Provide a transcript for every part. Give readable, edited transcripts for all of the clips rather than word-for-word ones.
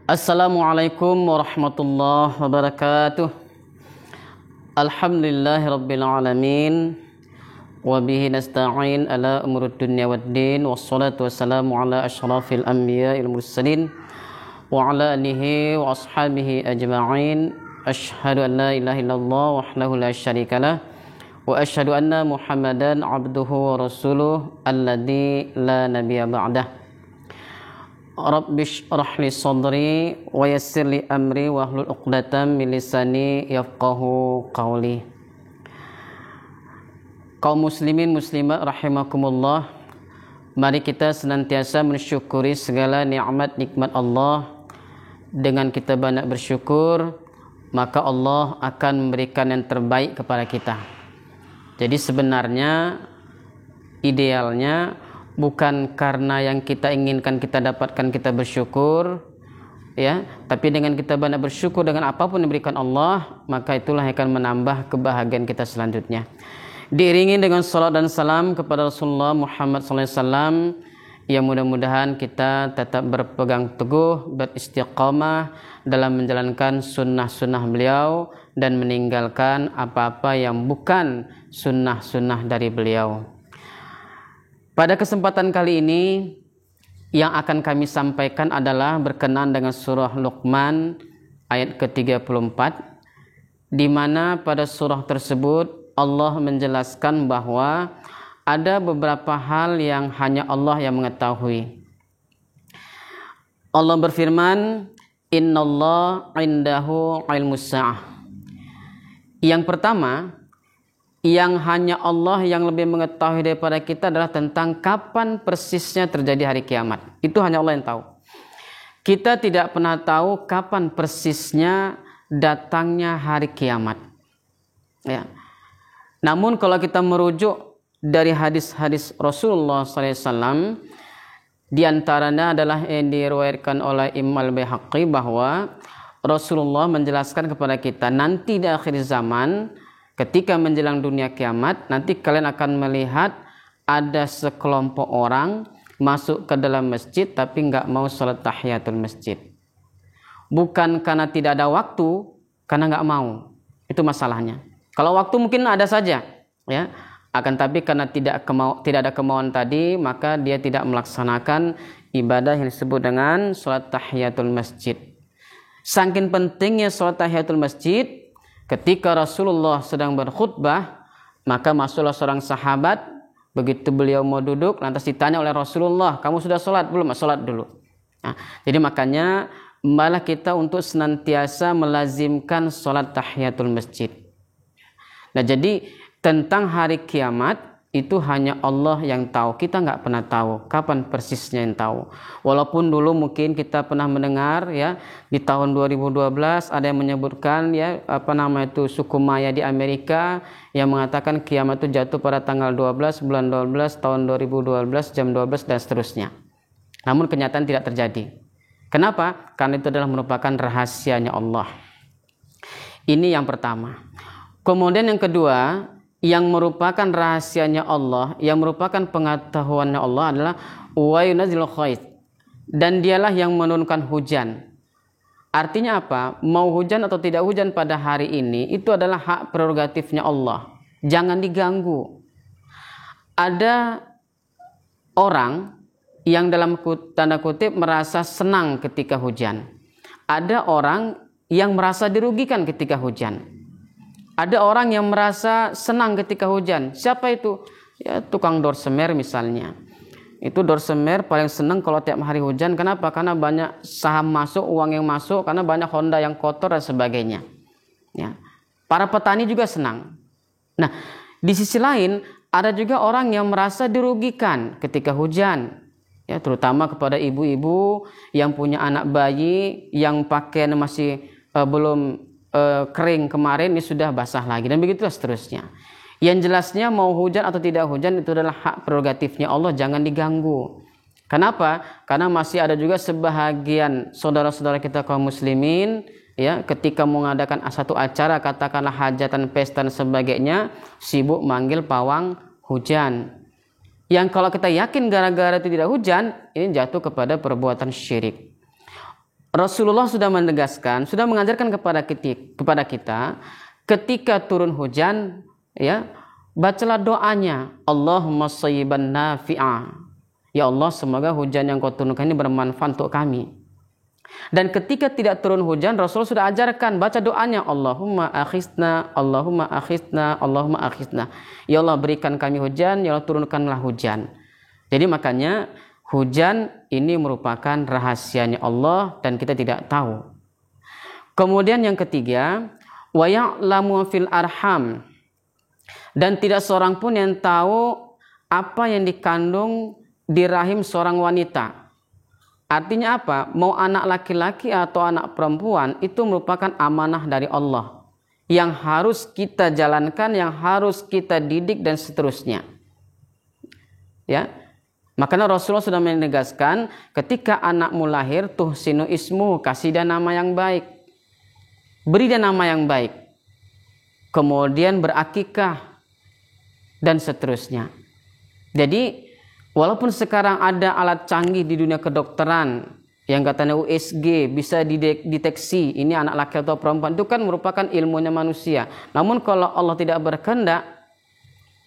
Assalamualaikum warahmatullahi wabarakatuh. Alhamdulillahirabbil alamin wa bihi nasta'in ala umurud dunya waddin wassalatu wassalamu ala asyrafil anbiya'il mursalin wa ala alihi wa ashabihi ajma'in. Asyhadu an la ilaha illallah wahdahu la syarikalah wa asyhadu anna Muhammadan abduhu wa rasuluh alladzi la nabiyya ba'dah. Rabbi shrah li sadri wa yassir li amri wa hlul 'uqdatam min lisani yafqahu qawli. Kaum muslimin muslimat rahimakumullah, mari kita senantiasa mensyukuri segala nikmat Allah. Dengan kita banyak bersyukur, maka Allah akan memberikan yang terbaik kepada kita. Jadi sebenarnya idealnya bukan karena yang kita inginkan kita dapatkan kita bersyukur, ya, tapi dengan kita banyak bersyukur dengan apapun yang diberikan Allah, maka itulah yang akan menambah kebahagiaan kita selanjutnya. Diiringi dengan salat dan salam kepada Rasulullah Muhammad SAW, yang mudah-mudahan kita tetap berpegang teguh, beristiqamah dalam menjalankan sunnah-sunnah beliau dan meninggalkan apa-apa yang bukan sunnah-sunnah dari beliau. Pada kesempatan kali ini yang akan kami sampaikan adalah berkenaan dengan surah Luqman ayat ke-34, di mana pada surah tersebut Allah menjelaskan bahwa ada beberapa hal yang hanya Allah yang mengetahui. Allah berfirman, "Innallaha 'indahu 'ilmus sa'ah." Yang pertama, yang hanya Allah yang lebih mengetahui daripada kita adalah tentang kapan persisnya terjadi hari kiamat. Itu hanya Allah yang tahu. Kita tidak pernah tahu kapan persisnya datangnya hari kiamat, ya. Namun kalau kita merujuk dari hadis-hadis Rasulullah SAW, di antaranya adalah yang diriwayatkan oleh Imam Al-Baihaqi bahwa Rasulullah menjelaskan kepada kita, nanti di akhir zaman, ketika menjelang dunia kiamat, nanti kalian akan melihat ada sekelompok orang masuk ke dalam masjid tapi nggak mau sholat tahiyatul masjid. Bukan karena tidak ada waktu, karena nggak mau. Itu masalahnya. Kalau waktu mungkin ada saja, ya. Akan tapi karena tidak ada kemauan tadi, maka dia tidak melaksanakan ibadah yang disebut dengan sholat tahiyatul masjid. Saking pentingnya sholat tahiyatul masjid, ketika Rasulullah sedang berkhutbah, maka masuklah seorang sahabat. Begitu beliau mau duduk, lantas ditanya oleh Rasulullah, kamu sudah sholat belum? Sholat dulu. Nah, jadi makanya malah kita untuk senantiasa melazimkan sholat tahiyatul masjid. Nah, jadi tentang hari kiamat itu hanya Allah yang tahu. Kita nggak pernah tahu kapan persisnya yang tahu. Walaupun dulu mungkin kita pernah mendengar, ya, di tahun 2012 ada yang menyebutkan, ya, suku Maya di Amerika yang mengatakan kiamat itu jatuh pada tanggal 12 bulan 12 tahun 2012 jam 12 dan seterusnya. Namun kenyataan tidak terjadi. Kenapa? Karena itu adalah merupakan rahasianya Allah. Ini yang pertama. Kemudian yang kedua, yang merupakan rahasianya Allah, yang merupakan pengetahuannya Allah adalah wa yunazzilul ghaiz, dan dialah yang menurunkan hujan. Artinya apa? Mau hujan atau tidak hujan pada hari ini itu adalah hak prerogatifnya Allah. Jangan diganggu. Ada orang yang dalam tanda kutip merasa senang ketika hujan. Ada orang yang merasa dirugikan ketika hujan. Ada orang yang merasa senang ketika hujan. Siapa itu? Ya, tukang dorsemer misalnya. Itu dorsemer paling senang kalau tiap hari hujan. Kenapa? Karena banyak saham masuk, uang yang masuk, karena banyak Honda yang kotor dan sebagainya. Ya. Para petani juga senang. Nah, di sisi lain ada juga orang yang merasa dirugikan ketika hujan. Ya, terutama kepada ibu-ibu yang punya anak bayi yang pakaian masih belum kering kemarin, ini sudah basah lagi, dan begitu seterusnya. Yang jelasnya mau hujan atau tidak hujan itu adalah hak prerogatifnya Allah, jangan diganggu. Kenapa? Karena masih ada juga sebahagian saudara-saudara kita kaum muslimin, ya, ketika mengadakan satu acara, katakanlah hajatan, pesta dan sebagainya, sibuk manggil pawang hujan. Yang kalau kita yakin gara-gara itu tidak hujan, ini jatuh kepada perbuatan syirik. Rasulullah sudah menegaskan, sudah mengajarkan kepada kita ketika turun hujan, ya, bacalah doanya, Allahumma shayyiban nafi'a. Ya Allah, semoga hujan yang kau turunkan ini bermanfaat untuk kami. Dan ketika tidak turun hujan, Rasul sudah ajarkan baca doanya, Allahumma akhisna, Allahumma akhisna, Allahumma akhisna. Ya Allah, berikan kami hujan, ya Allah, turunkanlah hujan. Jadi makanya hujan ini merupakan rahasianya Allah dan kita tidak tahu. Kemudian yang ketiga, wa ya'lamu fil arham, dan tidak seorang pun yang tahu apa yang dikandung di rahim seorang wanita. Artinya apa? Mau anak laki-laki atau anak perempuan itu merupakan amanah dari Allah yang harus kita jalankan, yang harus kita didik dan seterusnya. Ya. Makanya Rasulullah sudah menegaskan ketika anakmu lahir, tuhsinu ismu, kasih dia nama yang baik. Beri dia nama yang baik. Kemudian berakikah dan seterusnya. Jadi walaupun sekarang ada alat canggih di dunia kedokteran yang katanya USG bisa dideteksi ini anak laki atau perempuan, itu kan merupakan ilmunya manusia. Namun kalau Allah tidak berkehendak,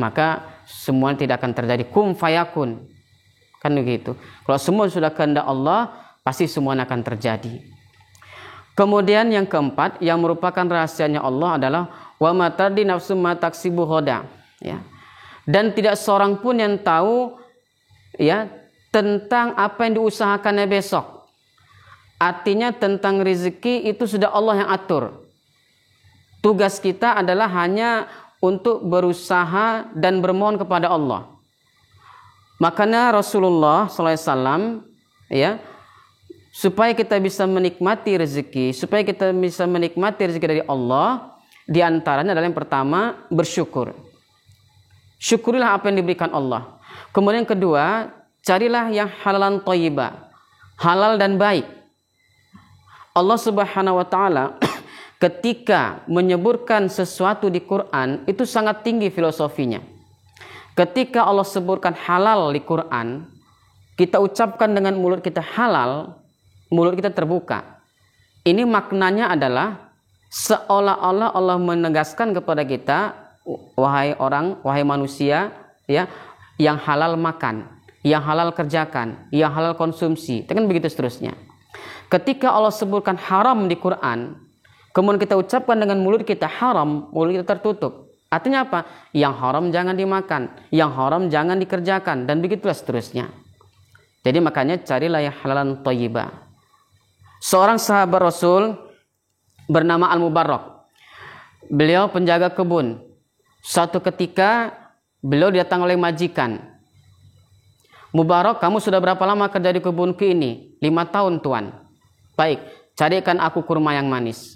maka semua tidak akan terjadi. Kum fayakun. Kan begitu. Kalau semua sudah kehendak Allah, pasti semua akan terjadi. Kemudian yang keempat, yang merupakan rahasianya Allah adalah wa ma tardi nafsu ma taksibu ghadan, ya. Dan tidak seorang pun yang tahu, ya, tentang apa yang diusahakannya besok. Artinya tentang rezeki itu sudah Allah yang atur. Tugas kita adalah hanya untuk berusaha dan bermohon kepada Allah. Makanya Rasulullah SAW, ya, supaya kita bisa menikmati rezeki, supaya kita bisa menikmati rezeki dari Allah, diantaranya adalah yang pertama bersyukur. Syukurilah apa yang diberikan Allah. Kemudian yang kedua, carilah yang halalan thayyibah, halal dan baik. Allah Subhanahu wa taala ketika menyebutkan sesuatu di Quran itu sangat tinggi filosofinya. Ketika Allah sebutkan halal di Quran, kita ucapkan dengan mulut kita halal, mulut kita terbuka. Ini maknanya adalah seolah-olah Allah menegaskan kepada kita, wahai orang, wahai manusia, ya, yang halal makan, yang halal kerjakan, yang halal konsumsi, dan begitu seterusnya. Ketika Allah sebutkan haram di Quran, kemudian kita ucapkan dengan mulut kita haram, mulut kita tertutup. Artinya apa? Yang haram jangan dimakan, yang haram jangan dikerjakan, dan begitulah seterusnya. Jadi makanya carilah yang halalan thayyibah. Seorang sahabat Rasul bernama Al-Mubarrak. Beliau penjaga kebun. Suatu ketika beliau datang oleh majikan. Mubarrak, kamu sudah berapa lama kerja di kebunku ini? 5 tahun, Tuan. Baik, carikan aku kurma yang manis.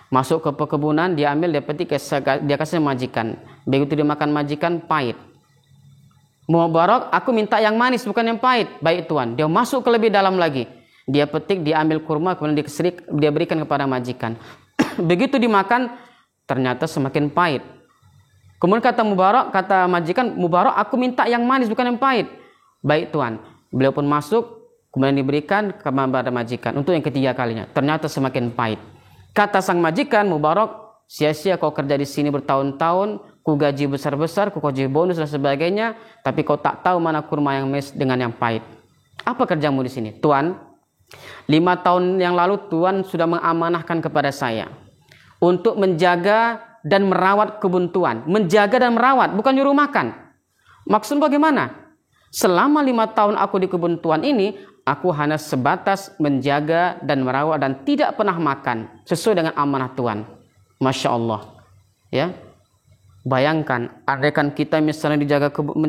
Masuk ke perkebunan, dia ambil, dia petik, dia kasih majikan. Begitu dia makan majikan, pahit. Mubarrak, aku minta yang manis, bukan yang pahit. Baik, Tuan. Dia masuk ke lebih dalam lagi. Dia petik, dia ambil kurma, kemudian dia berikan kepada majikan. Begitu dimakan, ternyata semakin pahit. Kemudian kata Mubarrak, kata majikan, Mubarrak, aku minta yang manis, bukan yang pahit. Baik, Tuan. Beliau pun masuk, kemudian diberikan kepada majikan untuk yang ketiga kalinya. Ternyata semakin pahit. Kata sang majikan, Mubarrak, sia-sia kau kerja di sini bertahun-tahun, ku gaji besar-besar, ku gaji bonus dan sebagainya, tapi kau tak tahu mana kurma yang manis dengan yang pahit. Apa kerjamu di sini? Tuan, 5 tahun yang lalu Tuan sudah mengamanahkan kepada saya untuk menjaga dan merawat kebun Tuan. Menjaga dan merawat, bukan nyuruh makan. Maksud bagaimana? Selama 5 tahun aku di kebun Tuan ini, aku hanya sebatas menjaga dan merawat dan tidak pernah makan sesuai dengan amanah Tuhan. Masya Allah, ya. Bayangkan, andaikan kita misalnya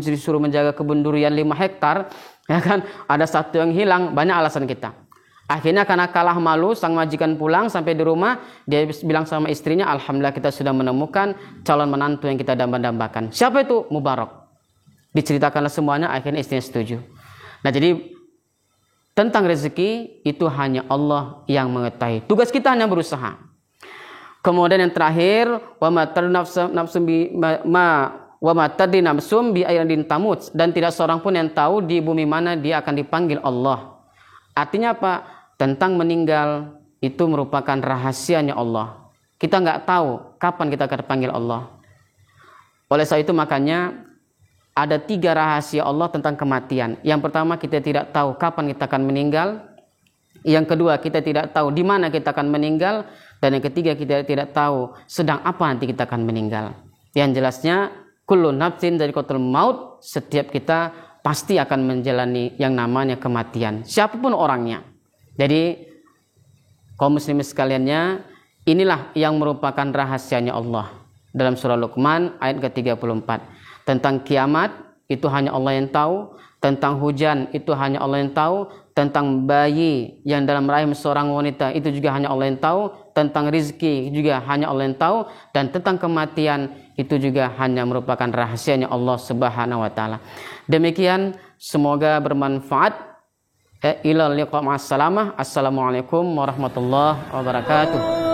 disuruh menjaga kebun durian 5 hektar, ya kan, ada satu yang hilang, banyak alasan kita. Akhirnya karena kalah malu, sang majikan pulang sampai di rumah, dia bilang sama istrinya, alhamdulillah kita sudah menemukan calon menantu yang kita damba-dambakan. Siapa itu? Mubarrak. Diceritakanlah semuanya, akhirnya istrinya setuju. Nah, jadi tentang rezeki itu hanya Allah yang mengetahui. Tugas kita hanya berusaha. Kemudian yang terakhir, wa ma tadri nafsum bi ayyin tamut, dan tidak seorang pun yang tahu di bumi mana dia akan dipanggil Allah. Artinya apa? tentang meninggal itu merupakan rahasianya Allah. Kita nggak tahu kapan kita akan dipanggil Allah. Oleh sebab itu makanya ada 3 rahasia Allah tentang kematian. Yang pertama, kita tidak tahu kapan kita akan meninggal. Yang kedua, kita tidak tahu di mana kita akan meninggal. Dan yang ketiga, kita tidak tahu sedang apa nanti kita akan meninggal. Yang jelasnya, kullu nafsin dha'iqatul maut, setiap kita pasti akan menjalani yang namanya kematian, siapapun orangnya. Jadi kaum muslimin sekaliannya, inilah yang merupakan rahasianya Allah. Dalam surah Luqman ayat ke-34, tentang kiamat itu hanya Allah yang tahu, tentang hujan itu hanya Allah yang tahu, tentang bayi yang dalam rahim seorang wanita itu juga hanya Allah yang tahu, tentang rizki juga hanya Allah yang tahu, dan tentang kematian itu juga hanya merupakan rahasianya Allah Subhanahu wa taala. Demikian, semoga bermanfaat. Ila liqa ma'as salamah. Assalamualaikum warahmatullahi wabarakatuh.